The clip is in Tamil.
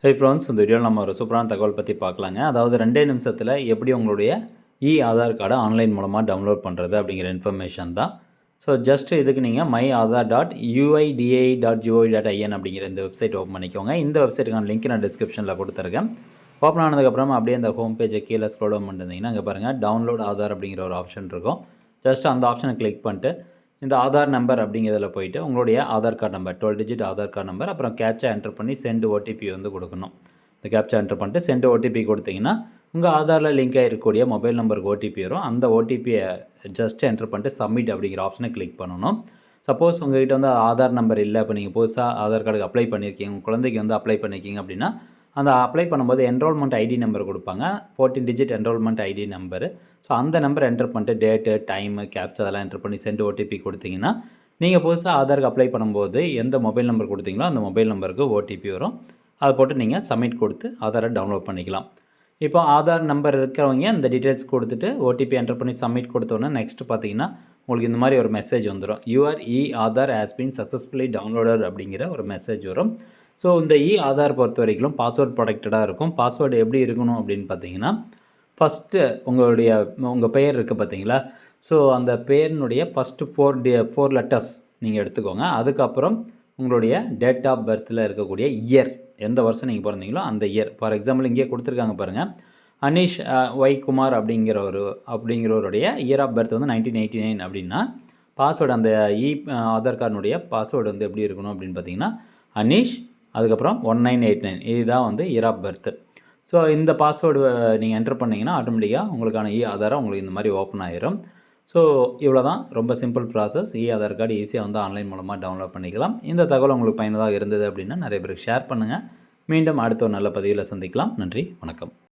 ஹை ஃப்ரெண்ட்ஸ், இந்த வீடியோவில் நம்ம ஒரு சூப்பரான தகவல் பற்றி பார்க்கலாங்க. அதாவது 2 நிமிஷத்தில் எப்படி உங்களுடைய ஆதார் கார்டை ஆன்லைன் மூலமாக டவுன்லோட் பண்ணுறது அப்படிங்கிற இன்ஃபர்மேஷன் தான். ஸோ ஜஸ்ட் இதுக்கு நீங்கள் myAadhar.uidi.gov.in அப்படிங்கிற இந்த வெப்சைட் ஓப்பன் பண்ணிக்கோங்க. இந்த வெப்சைட்டுக்கான லிங்க் நான் டிஸ்கிரிப்ஷனில் கொடுத்துருக்கேன். ஓப்பன் ஆனதுக்கப்புறம் அப்படியே அந்த ஹோம் பேஜை கீழே ஸ்க்ரோல் டவுன் பண்ணிருந்தீங்கன்னா அங்கே பாருங்கள் டவுன்லோட் ஆதார் அப்படிங்கிற ஒரு ஆப்ஷன் இருக்கும். ஜஸ்ட் அந்த ஆப்ஷனை கிளிக் பண்ணிட்டு இந்த ஆதார் நம்பர் அப்படிங்கிறதுல போயிட்டு உங்களுடைய Aadhaar card number 12 digit Aadhaar card number அப்புறம் கேப்சா என்டர் பண்ணி சென்ட் ஓடிபி வந்து கொடுக்கணும். இந்த கேப்சா என்டர் பண்ணிட்டு சென்ட் ஓடிபி கொடுத்தீங்கன்னா உங்கள் ஆதாரில் லிங்க் ஆகிருக்கக்கூடிய மொபைல் நம்பருக்கு ஓடிபி வரும். அந்த ஓடிபியை ஜஸ்ட் என்டர் பண்ணிட்டு சப்மிட் அப்படிங்கிற ஆப்ஷனை கிளிக் பண்ணணும். சப்போஸ் உங்கள்கிட்ட வந்து ஆதார் நம்பர் இல்லை, இப்போ நீங்கள் புதுசாக ஆதார் கார்டுக்கு அப்ளை பண்ணியிருக்கீங்க, உங்கள் குழந்தைக்கு வந்து அப்ளை பண்ணியிருக்கீங்க அப்படின்னா அந்த அப்ளை பண்ணும்போது என்ரோல்மெண்ட் ஐடி நம்பர் கொடுப்பாங்க, 14 digit enrolment ID number. So அந்த நம்பர் என்டர் பண்ணிட்டு டேட்டு, டைமு, கேப்சா அதெல்லாம் என்டர் பண்ணி சென்ட் ஓடிபி கொடுத்தீங்கன்னா நீங்கள் புதுசாக ஆதாருக்கு அப்ளை பண்ணும்போது எந்த மொபைல் நம்பர் கொடுத்தீங்களோ அந்த மொபைல் நம்பருக்கு ஓடிபி வரும். அதை போட்டு நீங்கள் சப்மிட் கொடுத்து ஆதாரை டவுன்லோட் பண்ணிக்கலாம். இப்போ ஆதார் நம்பர் இருக்கிறவங்க இந்த டீட்டெயில்ஸ் கொடுத்துட்டு ஓடிபி என்டர் பண்ணி சப்மிட் கொடுத்தோன்னே நெக்ஸ்ட் பார்த்தீங்கன்னா உங்களுக்கு இந்த மாதிரி ஒரு மெசேஜ் வந்துடும். Your Aadhaar has been successfully downloaded அப்படிங்கிற ஒரு மெசேஜ் வரும். ஸோ இந்த ஆதார் பொறுத்த வரைக்கும் பாஸ்வேர்ட் ப்ரொடெக்டடாக இருக்கும். பாஸ்வேர்டு எப்படி இருக்கணும் அப்படின்னு பார்த்தீங்கன்னா ஃபஸ்ட்டு உங்கள் பெயர் இருக்குது பார்த்தீங்களா, ஸோ அந்த பெயரினுடைய ஃபஸ்ட்டு 4 லெட்டர்ஸ் நீங்கள் எடுத்துக்கோங்க. அதுக்கப்புறம் உங்களுடைய டேட் ஆஃப் பர்த்தில் இருக்கக்கூடிய இயர், எந்த வருஷம் நீங்கள் பிறந்தீங்களோ அந்த இயர். ஃபார் எக்ஸாம்பிள் இங்கேயே கொடுத்துருக்காங்க பாருங்கள், அனீஷ் ஒய் குமார் அப்படிங்கிறவருடைய இயர் ஆஃப் பர்த் வந்து 1989 அப்படின்னா பாஸ்வேர்டு அந்த ஆதார் கார்டுனுடைய பாஸ்வேர்டு வந்து எப்படி இருக்கணும் அப்படின்னு பார்த்தீங்கன்னா அனீஷ் அதுக்கப்புறம் 1989 இதுதான் வந்து இயர் ஆஃப் பர்த்து. ஸோ இந்த பாஸ்வேர்டு நீங்கள் என்டர் பண்ணிங்கன்னா ஆட்டோமேட்டிக்காக உங்களுக்கான ஆதாரம் உங்களுக்கு இந்த மாதிரி ஓப்பன் ஆகிரும். ஸோ இவ்வளோ தான், ரொம்ப சிம்பிள் ப்ராசஸ். ஆதார் கார்டு ஈஸியாக வந்து ஆன்லைன் மூலமாக டவுன்லோட் பண்ணிக்கலாம். இந்த தகவல் உங்களுக்கு பயனுள்ளதாக இருந்தது அப்படின்னா நிறைய பேருக்கு ஷேர் பண்ணுங்கள். மீண்டும் அடுத்த ஒரு நல்ல பதிவில் சந்திக்கலாம். நன்றி, வணக்கம்.